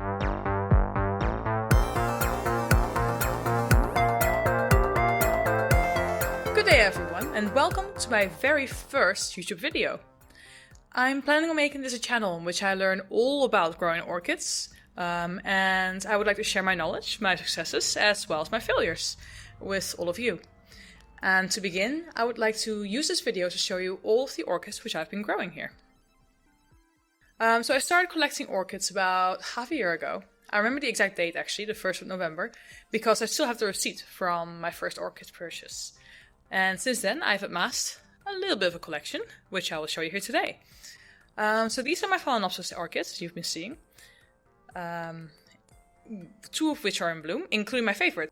Good day everyone, and welcome to my very first YouTube video. I'm planning on making this a channel in which I learn all about growing orchids, and I would like to share my knowledge, my successes, as well as my failures with all of you. And to begin, I would like to use this video to show you all of the orchids which I've been growing here. So I started collecting orchids about half a year ago. I remember the exact date actually, the 1st of November, because I still have the receipt from my first orchid purchase. And since then I've amassed a little bit of a collection, which I will show you here today. So these are my Phalaenopsis orchids you've been seeing. Two of which are in bloom, including my favorite.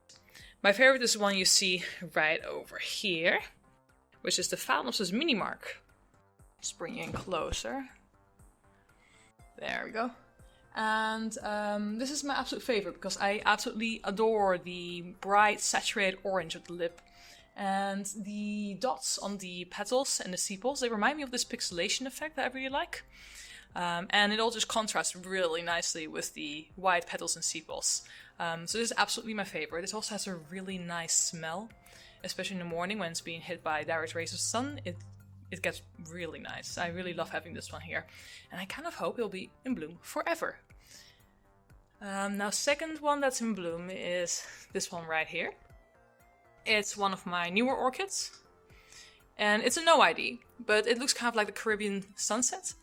My favorite is the one you see right over here, which is the Phalaenopsis mini-mark. Just bring you in closer. There we go. And this is my absolute favorite because I absolutely adore the bright saturated orange of the lip. And the dots on the petals and the sepals, they remind me of this pixelation effect that I really like. And it all just contrasts really nicely with the white petals and sepals. So this is absolutely my favorite. It also has a really nice smell, especially in the morning when it's being hit by direct rays of sun. It gets really nice. I really love having this one here. And I kind of hope it'll be in bloom forever. Now, second one that's in bloom is this one right here. It's one of my newer orchids, and it's a no ID, but it looks kind of like the Caribbean sunset.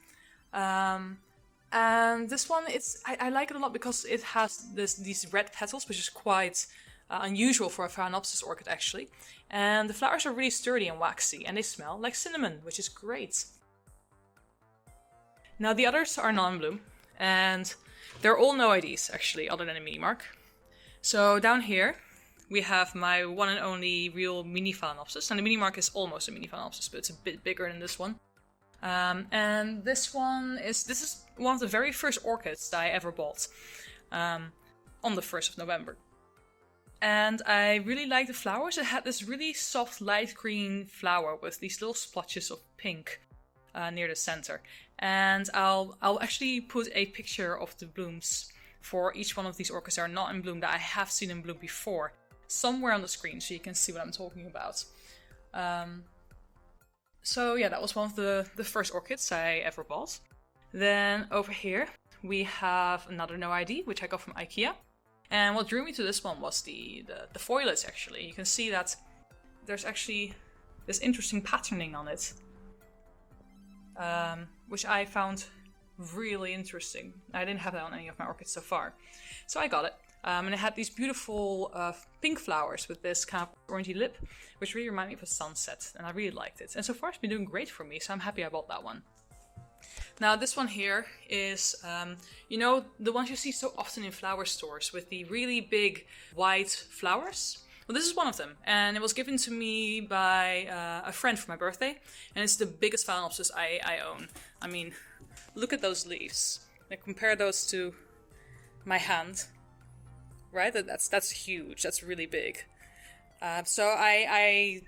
And this one, I like it a lot because it has these red petals, which is quite unusual for a Phalaenopsis orchid actually. And the flowers are really sturdy and waxy, and they smell like cinnamon, which is great. Now the others are not in bloom, and they're all no IDs actually, other than a mini mark. So down here we have my one and only real mini Phalaenopsis, and the mini mark is almost a mini Phalaenopsis, but it's a bit bigger than this one. And this is one of the very first orchids that I ever bought on the 1st of November. And I really like the flowers. It had this really soft light green flower with these little splotches of pink near the center. And I'll actually put a picture of the blooms for each one of these orchids that are not in bloom that I have seen in bloom before, somewhere on the screen so you can see what I'm talking about. So yeah, that was one of the first orchids I ever bought. Then over here we have another no ID, which I got from IKEA. And what drew me to this one was the foliage actually. You can see that there's actually this interesting patterning on it, which I found really interesting. I didn't have that on any of my orchids so far. So I got it. And it had these beautiful pink flowers with this kind of orangey lip, which really reminded me of a sunset, and I really liked it. And so far it's been doing great for me, so I'm happy I bought that one. Now this one here is, you know, the ones you see so often in flower stores with the really big white flowers? Well, this is one of them, and it was given to me by a friend for my birthday, and it's the biggest Phalaenopsis I own. I mean, look at those leaves. Now compare those to my hand. Right, that's huge. That's really big. So I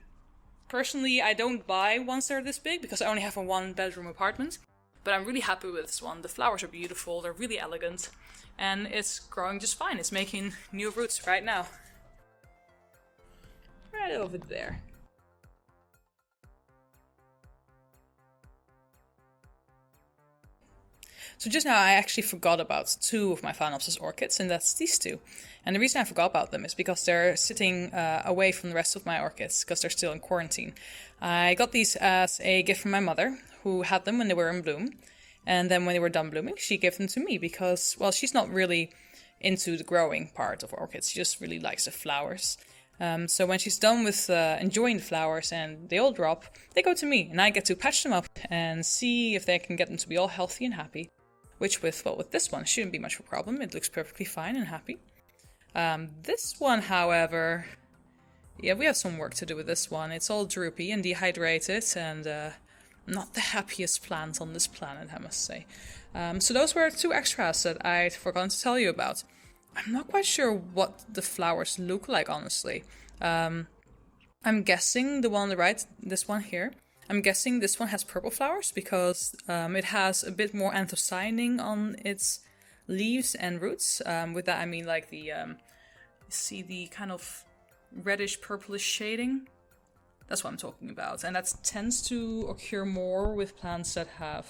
personally don't buy ones that are this big because I only have a one-bedroom apartment. But I'm really happy with this one. The flowers are beautiful. They're really elegant, and it's growing just fine. It's making new roots right now. Right over there. So just now I actually forgot about two of my Phalaenopsis orchids, and that's these two. And the reason I forgot about them is because they're sitting away from the rest of my orchids, because they're still in quarantine. I got these as a gift from my mother, who had them when they were in bloom. And then when they were done blooming, she gave them to me because, well, she's not really into the growing part of orchids. She just really likes the flowers. So when she's done with enjoying the flowers and they all drop, they go to me. And I get to patch them up and see if they can get them to be all healthy and happy. Which with this one shouldn't be much of a problem. It looks perfectly fine and happy. This one, however, yeah, we have some work to do with this one. It's all droopy and dehydrated and not the happiest plant on this planet, I must say. So those were two extras that I'd forgotten to tell you about. I'm not quite sure what the flowers look like, honestly. I'm guessing the one on the right, this one here, I'm guessing this one has purple flowers because it has a bit more anthocyanin on its leaves and roots. With that I mean like the, see the kind of reddish purplish shading? That's what I'm talking about. And that tends to occur more with plants that have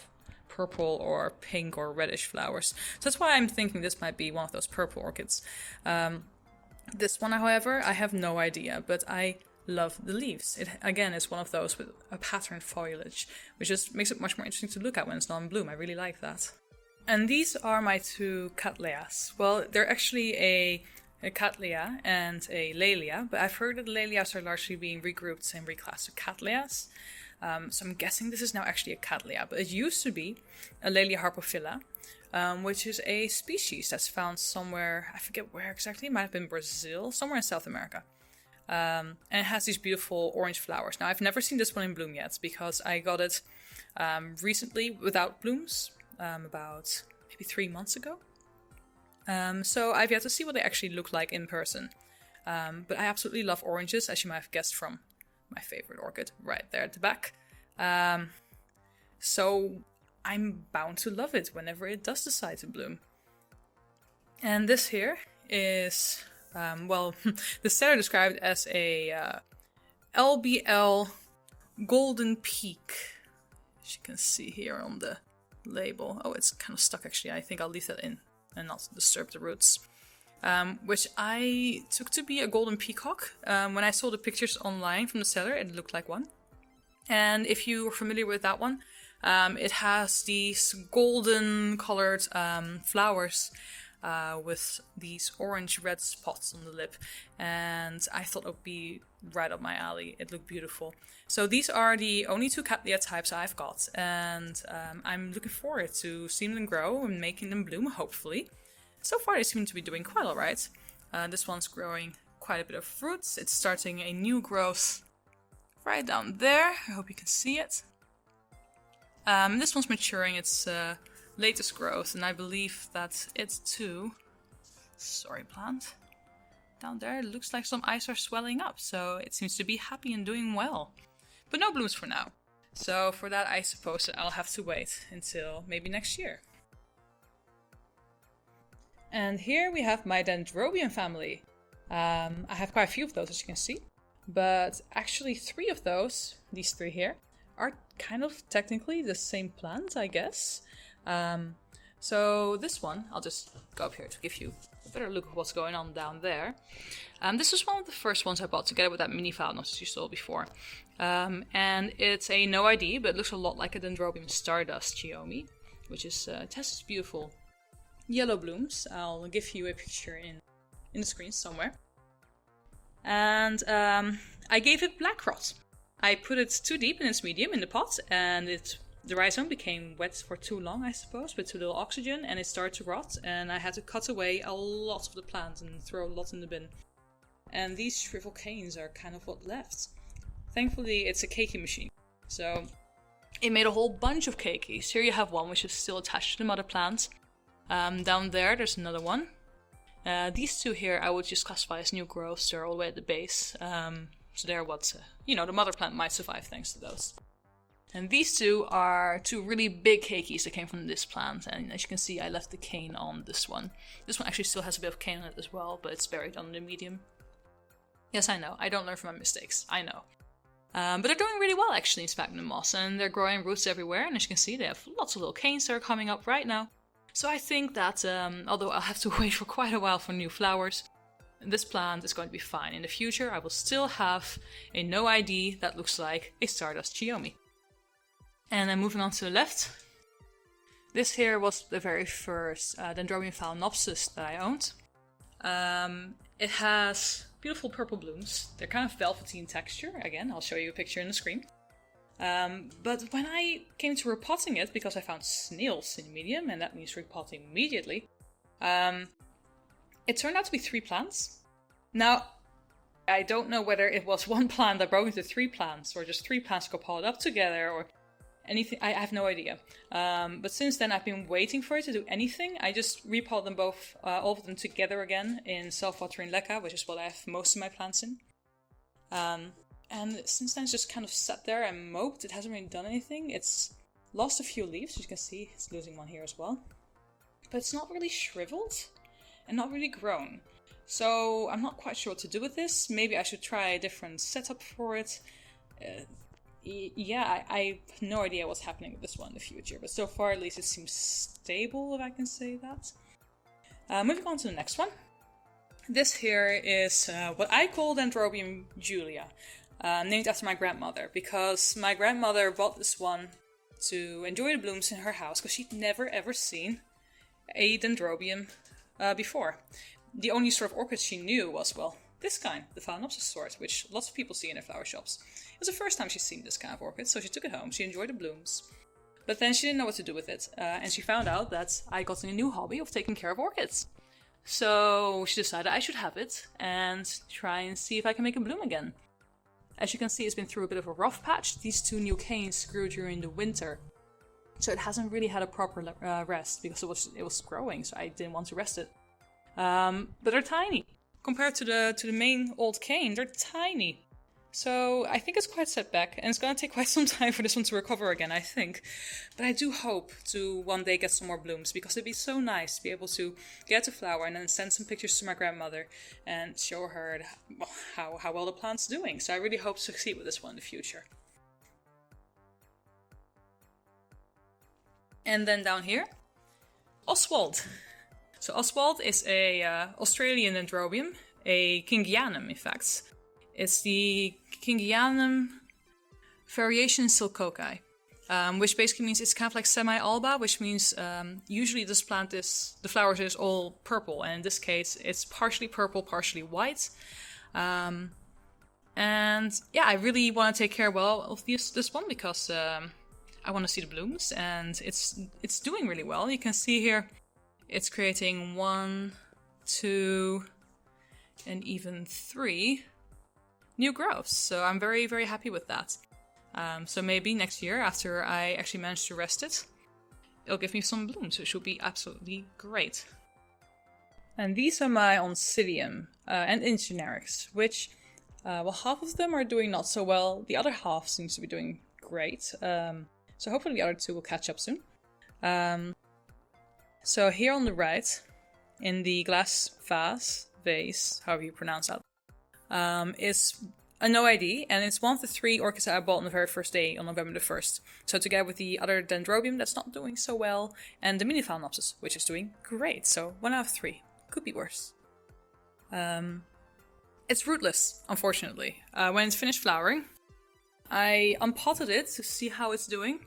purple or pink or reddish flowers. So that's why I'm thinking this might be one of those purple orchids. This one, however, I have no idea, but I love the leaves. It, again, is one of those with a patterned foliage, which just makes it much more interesting to look at when it's not in bloom. I really like that. And these are my two Cattleyas. Well, they're actually a Cattleya and a Laelia, but I've heard that Laelias are largely being regrouped and reclassed to Cattleyas. So I'm guessing this is now actually a Cattleya, but it used to be a Laelia harpophylla, which is a species that's found somewhere, I forget where exactly, it might have been Brazil, somewhere in South America. And it has these beautiful orange flowers. Now, I've never seen this one in bloom yet, because I got it recently without blooms, about maybe 3 months ago. So I've yet to see what they actually look like in person. But I absolutely love oranges, as you might have guessed from my favorite orchid right there at the back. So I'm bound to love it whenever it does decide to bloom. And this here is, well, the seller described as a LBL Golden Peak. As you can see here on the label. Oh, it's kind of stuck actually. I think I'll leave that in and not disturb the roots. Which I took to be a golden peacock. When I saw the pictures online from the seller, it looked like one. And if you are familiar with that one, it has these golden colored flowers with these orange-red spots on the lip. And I thought it would be right up my alley. It looked beautiful. So these are the only two Cattleya types I've got. And I'm looking forward to seeing them grow and making them bloom, hopefully. So far they seem to be doing quite alright. This one's growing quite a bit of roots. It's starting a new growth right down there. I hope you can see it. This one's maturing its latest growth, and I believe that it too... Sorry, plant. Down there, it looks like some eyes are swelling up, so it seems to be happy and doing well. But no blooms for now. So for that, I suppose that I'll have to wait until maybe next year. And here we have my Dendrobium family. I have quite a few of those, as you can see. But actually 3 of those, these 3 here, are kind of technically the same plant, I guess. So this one, I'll just go up here to give you a better look at what's going on down there. This is one of the first ones I bought together with that mini Phalaenopsis you saw before. And it's a no ID, but it looks a lot like a Dendrobium Stardust Chiyomi, which is it has this beautiful yellow blooms. I'll give you a picture in the screen somewhere. And I gave it black rot. I put it too deep in its medium in the pot, and the rhizome became wet for too long, I suppose, with too little oxygen, and it started to rot, and I had to cut away a lot of the plant and throw a lot in the bin. And these shriveled canes are kind of what left. Thankfully, it's a keiki machine, so it made a whole bunch of keikis. Here you have one which is still attached to the mother plant. Down there's another one. These 2 here I would just classify as new growths. They're all the way at the base. So they're what, the mother plant might survive thanks to those. And these 2 are 2 really big keikis that came from this plant. And as you can see, I left the cane on this one. This one actually still has a bit of cane on it as well, but it's buried under the medium. Yes, I know. I don't learn from my mistakes. I know. But they're doing really well actually in sphagnum moss. And they're growing roots everywhere. And as you can see, they have lots of little canes that are coming up right now. So I think that, although I'll have to wait for quite a while for new flowers, this plant is going to be fine. In the future, I will still have a no ID that looks like a Stardust Chiyomi. And then moving on to the left, this here was the very first Dendrobium Phalaenopsis that I owned. It has beautiful purple blooms. They're kind of velvety in texture. Again, I'll show you a picture in the screen. But when I came to repotting it, because I found snails in the medium, and that means repotting immediately, it turned out to be 3 plants. Now, I don't know whether it was one plant that broke into 3 plants, or just 3 plants got potted up together, or anything. I have no idea. But since then, I've been waiting for it to do anything. I just repotted them both, all of them together again in self-watering leca, which is what I have most of my plants in. And since then, it's just kind of sat there and moped. It hasn't really done anything. It's lost a few leaves, as you can see. It's losing one here as well. but it's not really shriveled and not really grown. So I'm not quite sure what to do with this. Maybe I should try a different setup for it. Yeah, I have no idea what's happening with this one in the future, but so far at least it seems stable, if I can say that. Moving on to the next one. This here is what I call Dendrobium Julia, named after my grandmother, because my grandmother bought this one to enjoy the blooms in her house, because she'd never ever seen a Dendrobium before. The only sort of orchid she knew was, well, this kind, the Phalaenopsis sort, which lots of people see in their flower shops. It was the first time she'd seen this kind of orchid, so she took it home, she enjoyed the blooms. But then she didn't know what to do with it, and she found out that I got a new hobby of taking care of orchids. So she decided I should have it and try and see if I can make it bloom again. As you can see, it's been through a bit of a rough patch. These two new canes grew during the winter, so it hasn't really had a proper rest because it was growing, so I didn't want to rest it. But they're tiny. Compared to the main old cane, they're tiny. So I think it's quite set back, and it's gonna take quite some time for this one to recover again, I think. But I do hope to one day get some more blooms, because it'd be so nice to be able to get a flower and then send some pictures to my grandmother and show her how well the plant's doing. So I really hope to succeed with this one in the future. And then down here, Oswald. So Oswald is a Australian Dendrobium, a Kingianum in fact. It's the Kingianum variation Silcocae, which basically means it's kind of like semi-alba, which means usually this plant the flowers is all purple, and in this case it's partially purple, partially white. And yeah, I really want to take care well of this one, because I want to see the blooms, and it's doing really well. You can see here it's creating 1, 2, and even 3 new growths, so I'm very, very happy with that. So maybe next year, after I actually manage to rest it, it'll give me some blooms, which will be absolutely great. And these are my Oncidium and Ingenerics, which, well, half of them are doing not so well, the other half seems to be doing great. So hopefully the other two will catch up soon. So here on the right, in the glass vase, however you pronounce that, is a no ID, and it's one of the 3 orchids that I bought on the very first day on November the 1st. So together with the other Dendrobium that's not doing so well, and the mini Phalaenopsis, which is doing great. So 1 out of 3. Could be worse. It's rootless, unfortunately. When it's finished flowering, I unpotted it to see how it's doing,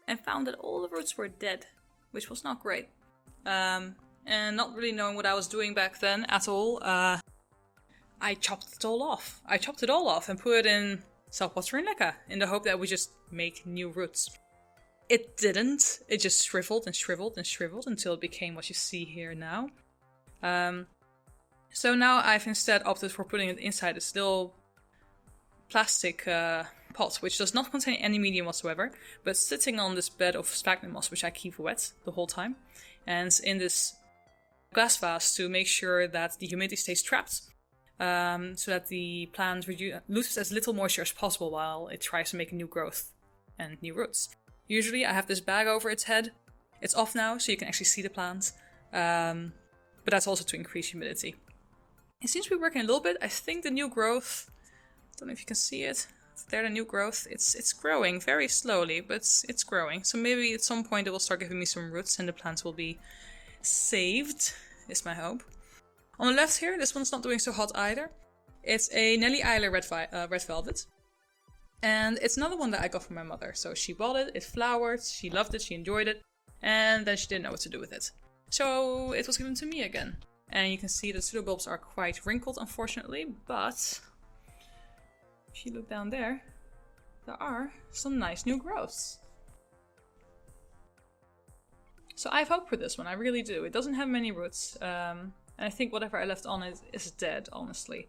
and found that all the roots were dead, which was not great. And not really knowing what I was doing back then at all, I chopped it all off. I chopped it all off and put it in saltwater and leca in the hope that it would just make new roots. It didn't. It just shriveled and shriveled and shriveled until it became what you see here now. So now I've instead opted for putting it inside this little plastic pot, which does not contain any medium whatsoever, but sitting on this bed of sphagnum moss, which I keep wet the whole time, and in this glass vase to make sure that the humidity stays trapped. So that the plant loses as little moisture as possible while it tries to make a new growth and new roots. Usually I have this bag over its head. It's off now, so you can actually see the plant. But that's also to increase humidity. It seems to be working a little bit. I think the new growth, I don't know if you can see it. There, the new growth, it's growing very slowly, but it's growing. So maybe at some point it will start giving me some roots and the plants will be saved, is my hope. On the left here, this one's not doing so hot either. It's a Nelly Eiler red velvet. And it's another one that I got from my mother. So she bought it, it flowered, she loved it, she enjoyed it, and then she didn't know what to do with it. So it was given to me again. And you can see the pseudobulbs are quite wrinkled, unfortunately, but if you look down there, there are some nice new growths. So I have hope for this one, I really do. It doesn't have many roots. And I think whatever I left on it is dead, honestly.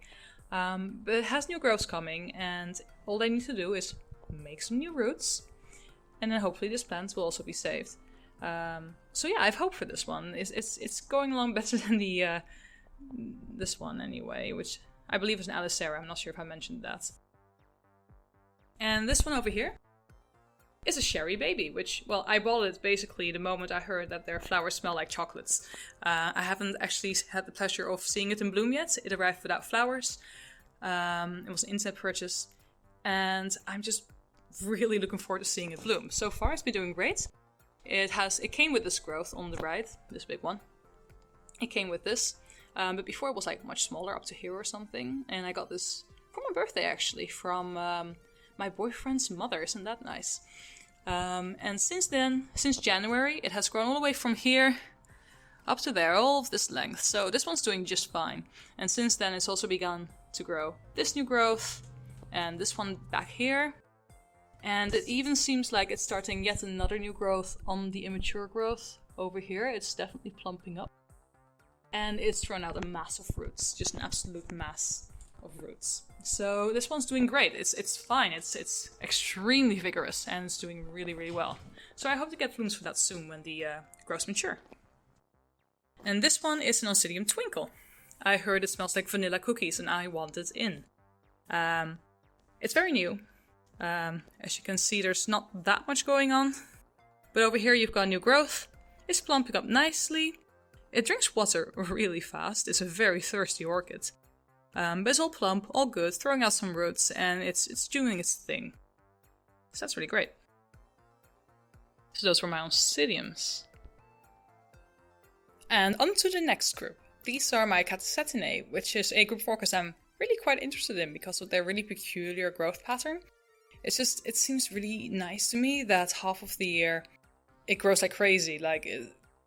But it has new growths coming, and all they need to do is make some new roots, and then hopefully this plant will also be saved. So yeah, I have hope for this one. It's going along better than the this one anyway, which I believe is an Alicera. I'm not sure if I mentioned that. And this one over here is a cherry baby, which, well, I bought it basically the moment I heard that their flowers smell like chocolates. I haven't actually had the pleasure of seeing it in bloom yet. It arrived without flowers. It was an instant purchase, and I'm just really looking forward to seeing it bloom. So far, it's been doing great. It came with this growth on the right, this big one. It came with this, but before it was like much smaller, up to here or something. And I got this for my birthday actually, from my boyfriend's mother. Isn't that nice? And since then, since January, it has grown all the way from here up to there, all of this length. So this one's doing just fine. And since then, it's also begun to grow this new growth and this one back here. And it even seems like it's starting yet another new growth on the immature growth over here. It's definitely plumping up. And it's thrown out a mass of roots, just an absolute mass of roots. So this one's doing great. It's fine. It's extremely vigorous and it's doing really, really well. So I hope to get blooms for that soon when the growth's mature. And this one is an Oncidium Twinkle. I heard it smells like vanilla cookies and I want it in. It's very new. As you can see, there's not that much going on. But over here you've got new growth. It's plumping up nicely. It drinks water really fast. It's a very thirsty orchid. But it's all plump, all good, throwing out some roots, and it's doing its thing. So that's really great. So those were my Oncidiums. And on to the next group. These are my Catasetinae, which is a group of orchids I'm really quite interested in because of their really peculiar growth pattern. It seems really nice to me that half of the year it grows like crazy. Like,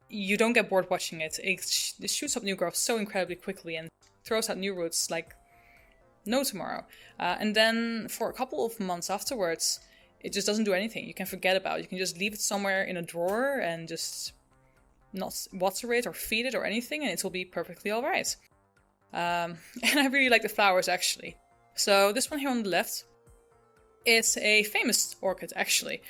you don't get bored watching it. It shoots up new growth so incredibly quickly and throws out new roots like no tomorrow. And then for a couple of months afterwards, it just doesn't do anything. You can forget about it. You can just leave it somewhere in a drawer and just not water it or feed it or anything, and it will be perfectly alright. And I really like the flowers actually. So this one here on the left, it's a famous orchid actually.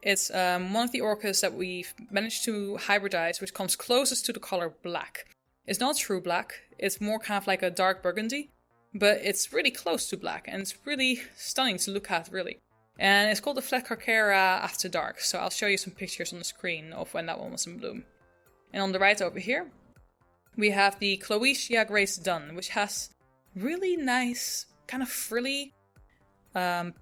It's one of the orchids that we've managed to hybridize, which comes closest to the color black. It's not true black, it's more kind of like a dark burgundy, but it's really close to black, and it's really stunning to look at, really. And it's called the Phalaenopsis After Dark, so I'll show you some pictures on the screen of when that one was in bloom. And on the right over here, we have the Cloecia Grace Dunn, which has really nice, kind of frilly,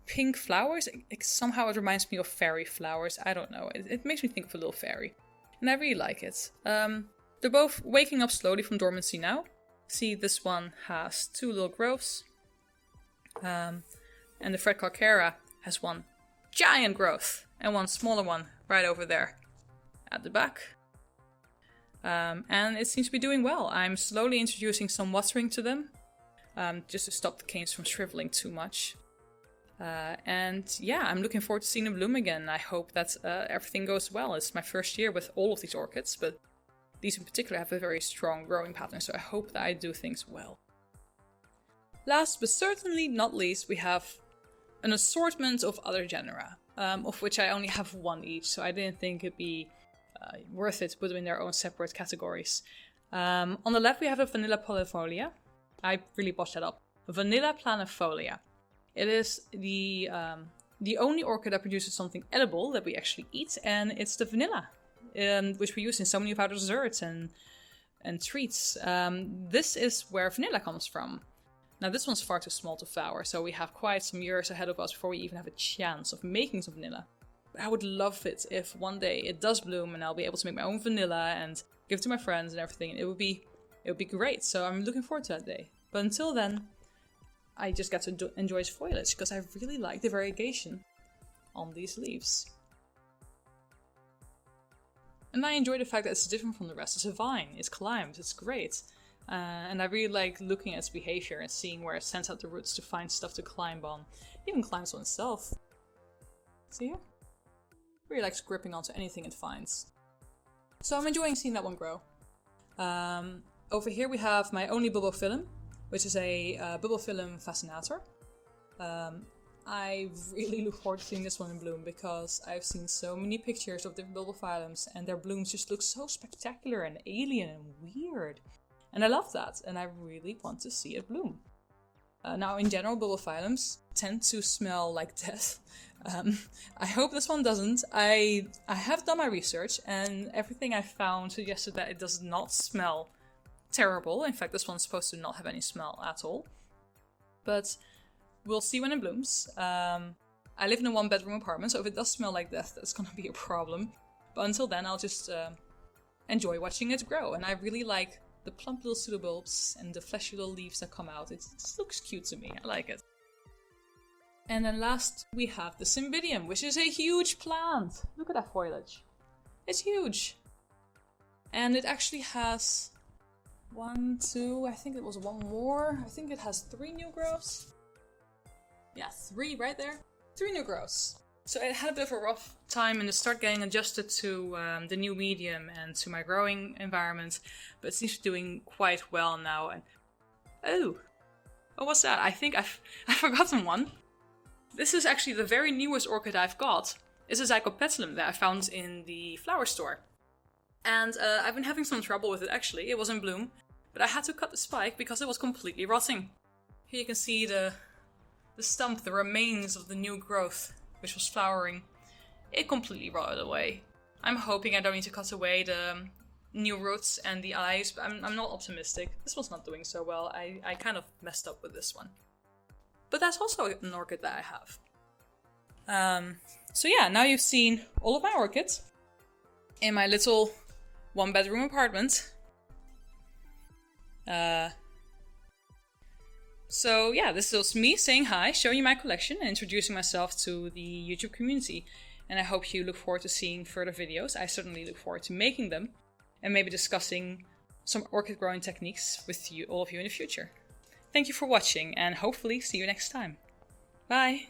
pink flowers. Somehow it reminds me of fairy flowers. I don't know. It makes me think of a little fairy. And I really like it. They're both waking up slowly from dormancy now. See, this one has two little growths. And the Phalaenopsis has one giant growth. And one smaller one right over there at the back. And it seems to be doing well. I'm slowly introducing some watering to them. Just to stop the canes from shriveling too much. And yeah, I'm looking forward to seeing them bloom again. I hope that everything goes well. It's my first year with all of these orchids, but these in particular have a very strong growing pattern, so I hope that I do things well. Last but certainly not least, we have an assortment of other genera, of which I only have one each, so I didn't think it'd be worth it to put them in their own separate categories. On the left we have a Vanilla Planifolia. I really botched that up. Vanilla Planifolia. It is the only orchid that produces something edible that we actually eat, and it's the vanilla, which we use in so many of our desserts and treats. This is where vanilla comes from. Now this one's far too small to flower, so we have quite some years ahead of us before we even have a chance of making some vanilla. But I would love it if one day it does bloom and I'll be able to make my own vanilla and give it to my friends and everything. It would be great, so I'm looking forward to that day. But until then, I just get to enjoy its foliage, because I really like the variegation on these leaves. And I enjoy the fact that it's different from the rest. It's a vine, it's climbed, it's great. And I really like looking at its behavior and seeing where it sends out the roots to find stuff to climb on. It even climbs on itself. See here? Really likes gripping onto anything it finds. So I'm enjoying seeing that one grow. Over here we have my only Bulbophyllum, which is a Bulbophyllum fascinator. I really look forward to seeing this one in bloom, because I've seen so many pictures of different Bulbophyllums and their blooms just look so spectacular and alien and weird. And I love that, and I really want to see it bloom. Now, in general, bulbophyllums tend to smell like death. I hope this one doesn't. I have done my research, and everything I found suggested that it does not smell terrible. In fact, this one's supposed to not have any smell at all. But we'll see when it blooms. I live in a 1-bedroom apartment, so if it does smell like death, that's gonna be a problem. But until then, I'll just enjoy watching it grow. And I really like the plump little pseudobulbs and the fleshy little leaves that come out. It just looks cute to me. I like it. And then last, we have the Cymbidium, which is a huge plant. Look at that foliage. It's huge. And it actually has 1, 2, I think it was 1 more. I think it has 3 new growths. Yeah, 3 right there. 3 new growths. So it had a bit of a rough time in the start getting adjusted to the new medium and to my growing environment, but it seems to be doing quite well now. And oh, what's that? I think I've forgotten one. This is actually the very newest orchid I've got. It's a Zygopetalum that I found in the flower store. And I've been having some trouble with it actually. It was in bloom, but I had to cut the spike because it was completely rotting. Here you can see the stump, the remains of the new growth, which was flowering. It completely rotted away. I'm hoping I don't need to cut away the new roots and the eyes, but I'm not optimistic. This one's not doing so well. I kind of messed up with this one. But that's also an orchid that I have. So yeah, now you've seen all of my orchids in my little 1-bedroom apartment. So yeah, this is me saying hi, showing you my collection, and introducing myself to the YouTube community. And I hope you look forward to seeing further videos. I certainly look forward to making them, and maybe discussing some orchid growing techniques with you, all of you in the future. Thank you for watching, and hopefully see you next time. Bye!